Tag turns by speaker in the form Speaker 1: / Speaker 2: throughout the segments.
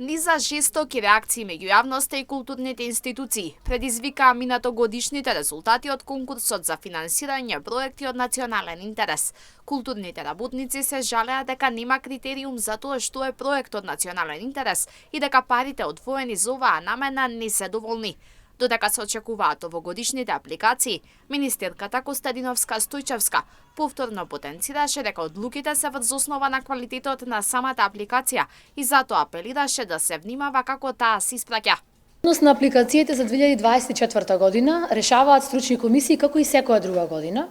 Speaker 1: Низа жестоки реакции меѓу јавноста и културните институции предизвикаа минатогодишните резултати од конкурсот за финансирање проекти од национален интерес. Културните работници се жалеа дека нема критериум за тоа што е проект од национален интерес и дека парите одвоени за оваа намена не се доволни. Додека се очекуваат овогодишните апликации, министерката Костадиновска Стојчевска повторно потенцираше дека одлуките се врз основа на квалитетот на самата апликација и затоа апелираше да се внимава како таа се испраќа.
Speaker 2: На апликациите за 2024 година решаваат стручни комисии како и секоја друга година.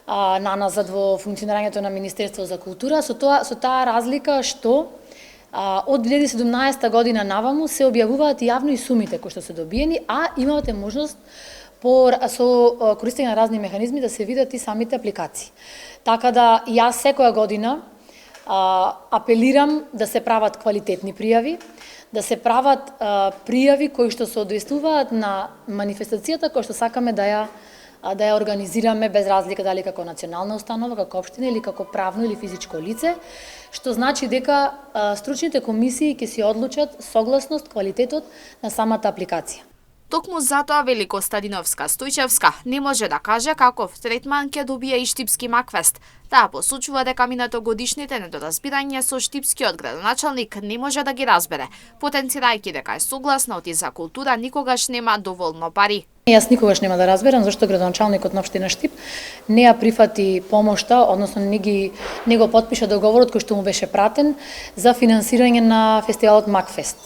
Speaker 2: Наназад во функционирањето на Министерство за култура, со таа разлика што од 2017 година наваму се објавуваат јавно и сумите кои што се добиени, а имате можност со користење на разни механизми да се видат и самите апликации. Така да јас секоја година апелирам да се прават квалитетни пријави, да се прават пријави кои што се одвестуваат на манифестацијата која што сакаме да ја организираме без разлика дали како национална установа, како општина или како правно или физичко лице, што значи дека стручните комисии ќе си одлучат согласност квалитетот на самата апликација.
Speaker 1: Токму затоа вели Костадиновска Стојчевска не може да каже каков третман ќе добие и Штипски Макфест. Таа посочува дека минатогодишните недоразбирања со штипскиот градоначалник не може да ги разбере, потенцирајќи дека е согласна оти за култура никогаш нема доволно пари.
Speaker 2: Јас никогаш нема да разберам зашто градоначалникот на општина Штип не ја прифати помошта, односно не го потпиша договорот кој што му беше пратен за финансирање на фестивалот Макфест.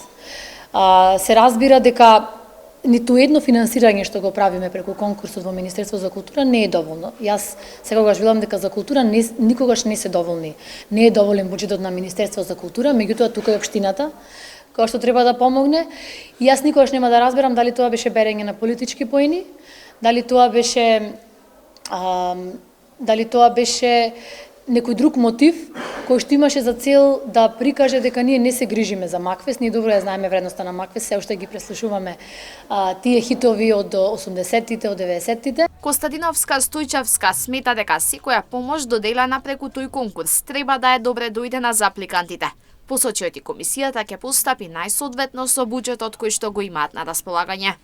Speaker 2: Се разбира дека ниту едно финансирање што го правиме преку конкурсот во Министерство за култура не е доволно. Јас секогаш велам дека за култура никогаш не се доволни. Не е доволен буџетот на Министерство за култура, меѓутоа тука е општината која што треба да помогне. И јас никогаш нема да разберам дали тоа беше берење на политички поени, дали тоа беше некој друг мотив кој што имаше за цел да прикаже дека ние не се грижиме за Макфест, ние добро ја знаеме вредноста на Макфест, се уште ги преслушуваме тие хитови од 80-тите, од 90-тите.
Speaker 1: Костадиновска Стојчевска смета дека секоја помош доделена преку тој конкурс треба да е добре дојдена за апликантите. Посочи и комисијата ќе постапи најсоодветно со буџетот кој што го имаат на располагање.